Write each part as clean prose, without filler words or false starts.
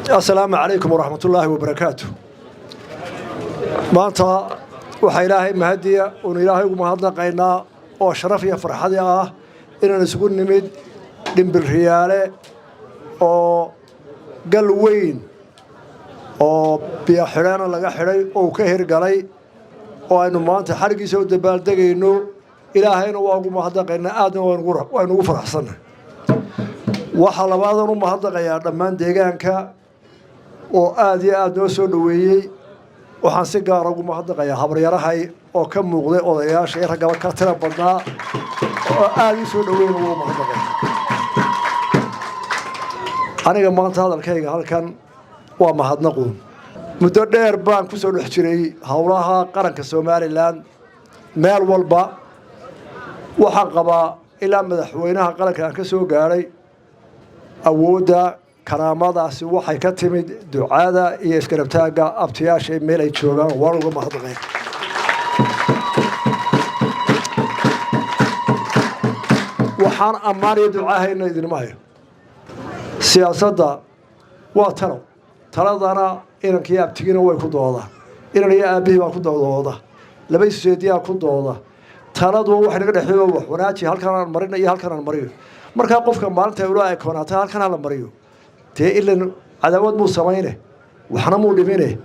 السلام عليكم ورحمة الله وبركاته. maanta waxa ilaahay mahadiya oo ilaahay ugu mahadnaqaynaa oo sharaf iyo farxad ah inaan isugu nimid dhimbil riyaale oo gal weyn oo biyo xirana laga xiray oo ka hirgalay oo aynu maanta xarigiisa u dabaaldegayno ilaahayna waa ugu mahadnaqaynaa aadna waan ugu faraxsanahay waxa labaadan u mahadnaqayaa dhammaan deegaanka oo aad iyo aad noo soo dhaweeyay waxaan si gaar ah ugu mahadnaqayaa habaryarahay oo ka muuqday odayaasha ragaba ka tira badnaa oo aad u soo dhaweeyay ugu mahadnaqayaa aniga maanta hadalkayga halkan waa mahadnaqo muddo dheer baan ku soo dhex jiray hawlaha qaranka Soomaaliland meel walba waxaan qabaa ilaa madaxweynaha qaranka aan ka soo gaaray awooda karaamadaasi waxay ka timid ducada iyo iskarabtaaga abtiyaasha meel ay joogaan waa uga mahadnaqay waxaan amaanay ducahayna idin maayo siyaasadda waa taladana inankii abtigina way ku doodaan inan iyo aabihii baa ku dooda laba isjeediyaa ku dooda taladu waxay naga dhexeeyo wax wanaaji halkan aan marino iyo halkan aan mariyo marka qofka maalinta uu la ekoonata halkan la mariyo tee ilan cadaawad muu sameeyne waxna muu dhimine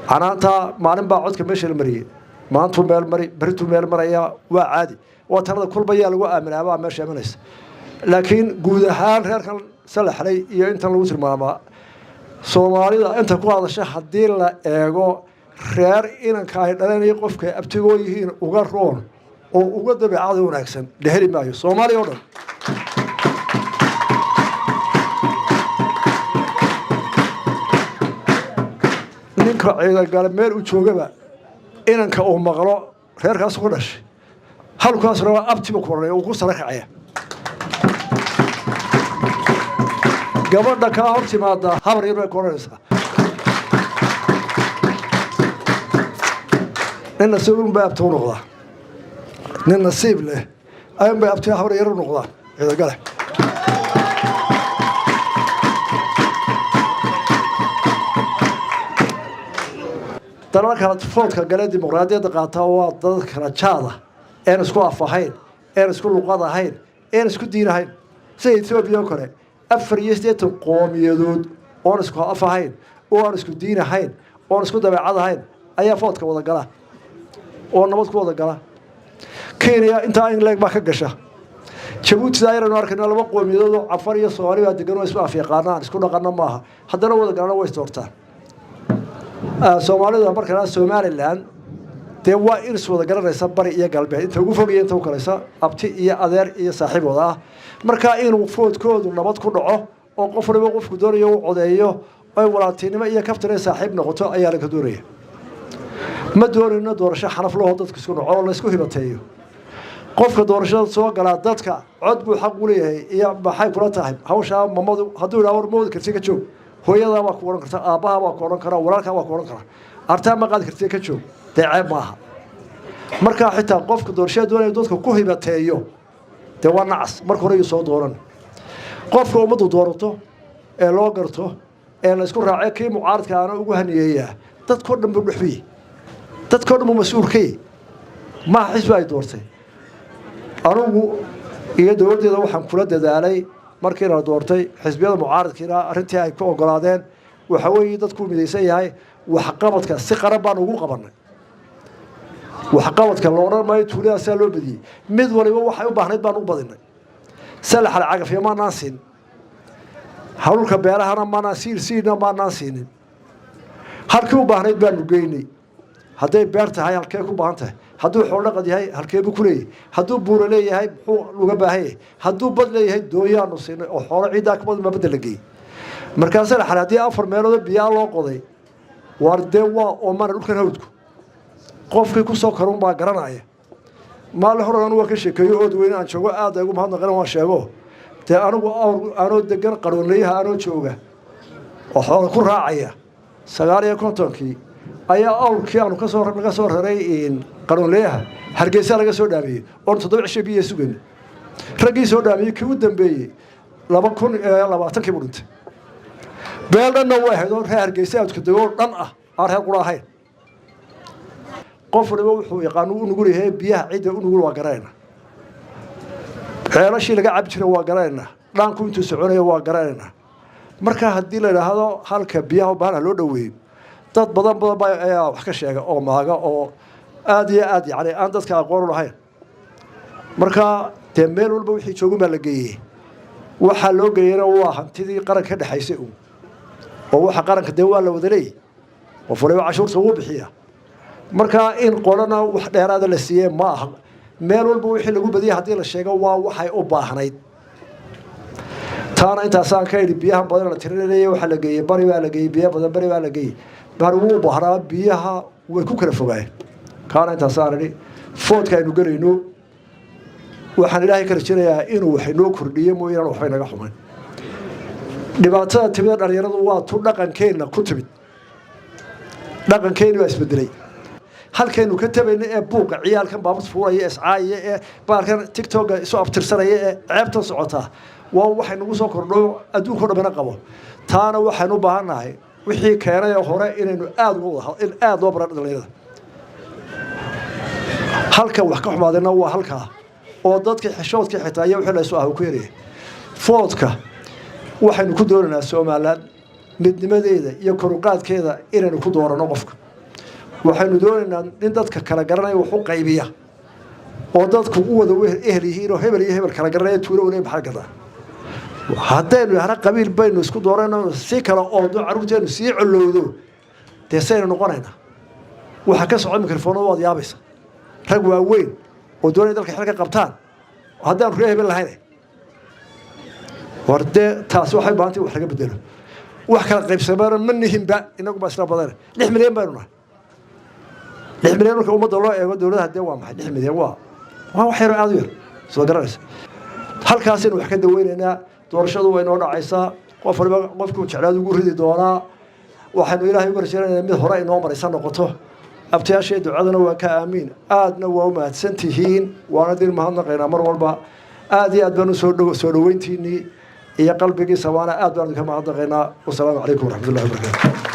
anaanta maalin baa codka meesha la mariyay maanta meel mari baritu meel maraya waa caadi waa talada kulba yaa lagu aaminaaba meesha imanaysa laakiin guud ahaan reerkan salaxlay iyo inta lagu tilmaamaa Soomaalida inta ku hadasha hadii la eego reer inanka ay dhalanay qofka abtigoo yihiin uga roon oo uga dabeecad wanaagsan dheheli maayo Soomaaliya oo dhan ninka ciidan meel u joogaba inanka oo maqlo reerkaas ku dhashay halkaas raba abtiba ku horeeyo ku sarakacaya gabadha ka hortimaada habar yar bay koranaysaa nin nasiib baa abtoo noqda nin nasiib leh ayaan baa abtoo habar yar noqda ciidan gale dalalka foodka gale dimuqraadiyadda qaata waa dad kala jaada een isku afahayn een isku luqad ahayn een isku diin ahayn sida Ethiopia kale afar iyo siddeetan qowmiyadood oo isku afahayn oo isku diin ahayn oo isku dabeecad ahayn ayaa foodka wada gala oo nabad ku wada gala Kenya inta in leeg ba ka gasha Djibouti ayaan arkayna laba qowmiyadood oo afar iyo Soomaali baa degan oo isku afyaqaanaan isku dhaqan maaha haddana wada galana way isdoortaan Soomaalida markaa Somaliland dee waa in iswada garanaysa bari iyo galbeed inta ugu fogay inta u kalaysa abti iyo adeer iyo saaxiibooda ah marka inuu foodkoodu nabad ku dhaco oo qof walba qofku doonayo uu codeeyo ay walaaltinimo iyo kaftan saaxiib noqoto ayaa laga doonaya ma doonayno doorasho xanaf loo dadku isku dhaco oo la isku hibateeyo qofka doorashada soo gala dadka cod buu xaq u leeyahay iyo maxay kula tahay hawsha mamadu haduu ilaawar mood karti ka joog hooyada waa ku oran kartaa aabaha waa ku oran karaa walaalka waa ku oran karaa artaa ma qaad karti ka joog deeceeb maaha marka xitaa qofka doorashada doonaya dadku ku hibateeyo de waa nacas marka hore soo dooran qofka umadu doorato ee loo garto ee la isku raacay kii mucaaradka aan ugu haniyeeyaa dadku dhan buu dhuxbiyay dadku dhan mas'uulkay ma xisbi ay doortay anugu iyo dowladda waxaan kula dadaalay markii la doortay xisbiyada mucaaradkiina arintii ay ku ogolaadeen waxa weeye dadku midaysan yahay wax qabadka si qarab baan ugu qabanay wax qabadka loo ma tuulada saa loo badiyay mid waliba waxay u baahnayd baan u badinay salax al-cagaf ma naasin hawlka beerahana ma naasiina ma naasin halkii u baahnayd baan u geynay haday beer tahay halkee ku baahan tahay hadduu xoolo qad yahay halkee buu ku leeyahay hadduu buuro leeyahay wuxuu uga baahay hadduu bad leeyahay dooyaanu siinay oo xoolo ciidaa ka badan ma beddelagay markaas la xalaadii afar meelood biyo loo qoday warde waa oo mar dhulkan hawdku qofkii ku soo karoon baa garanaya maal hore anu ka sheekeeyo oo weyn aan joogo aad ugu mahadnaqan waan sheego te anigu aanu degan qaroonleeyaha aanu jooga oo xoolo ku raacaya 950kii ayaa awrkii aanu ka soo raray in qaroonleeyaha hargeysa laga soo dhaamiyay oo 7 cisho biyo sugan ragii soo dhaamiyay kii u dambeeyay 2020kii buu dhintay beeldhanna way ahayd oo reer Hargeysa aad ka dagool dhan ah aan reer qura ahayn qof waliba wuxuu yaqaan uu nugul yahay biyaha ciidda uu nugul waa garanayna xeelashii laga cab jiray waa garanayna dhaanku intuu soconayo waa garanayna marka haddii la yiraahdo halka biyaha baan loo dhaweeyo dad badan ayaa wax ka sheega oo maaga oo aad iyo aad yani aan dadka aqoon u lahayn marka dee meel walba wixii joogan baa la geeyey waxaa loo geeyana waa hantidii qaranka ka dhexaysay oo waxa qaranka dee waa la wada leeyahay qof waliba cashuurta uu bixiyaa marka in qolana wax dheeraada la siiyay ma aha meel walba wixii lagu badiyay haddii la sheego waa waxay u baahnayd taana intaasaan ka idhi biyaha badan la tirinayay waxa la geeyey bari baa la geeyey biyo badan bari baa la geeyey bari wuu baahnaa biyaha way ku kala fogaayeen kaana intaasaan idhi foodka aynu gelayno waxaan ilaahay ka rajaynayaa inuu wax inoo kordhiyo mooyaan waxbay naga xumayn dhibaatada timida dhalinyaradu waa tu dhaqankeenna ku timid dhaqankeenni waa isbedelay halkaynu ka tabayna ee buuqa ciyaalkan baabus fuulaya iscaaya ee baalkan tiktoka isu abtirsanaya ee ceebta socota waa waxay nagu soo kordho adduunka dhamana qabo taana waxaan u baahanahay wixii keenay hore inaynu aad loo baran dhalinyarada halka wax ka xumaadayna waa halka oo dadka xishoodka xitaa iyo wixii la soo ah ku yareeyay foodka waxaynu ku dooranaa Soomaaliland midnimadeeda iyo koruqaadkeeda inaynu ku doorano qofka waxaynu doonaynaa in dadka kala garanaya wax u qaybiya oo dadku u wada ehel yihiin oo hebel iyo hebel kala garanaya tuulo wada maxaa gadaa haddaynu hara qabiil baynu isku dooranaa si kala oo caruurteenu sii culowdo deesayna noqonayna waxa ka socon mikrofoonada wad yaabaysa rag waaweyn oo doonay dalka xilka qabtaan haddaan reer hebel lahayn warde taas waxay baantay wax laga bedelo wax kala qaybsamaan ma nihinba inagu ba isla badan 6 milyan baynu nahay 6 milyan marka ummadda loo eego dawladda hadee waa maxay 6 milyan waa wax yar aad u yar soo garanaysa halkaas in wax ka daweynayna doorashadu way noo dhacaysaa qof walba qofku jeclaad ugu ridi doonaa waxaanu ilaahay uga rajaynaynaa mid hore inoo maraysan noqoto abtiyaashay ducadana waa ka aamiin aadna waa u mahadsantihiin waana din mahadnaqaynaa mar walba aad iyo aad baan u soo dhaweyntiinii iyo qalbigiisa waana aad baan ka mahadnaqaynaa wasalaamu calaykum waraxmatullahi wabarakaatu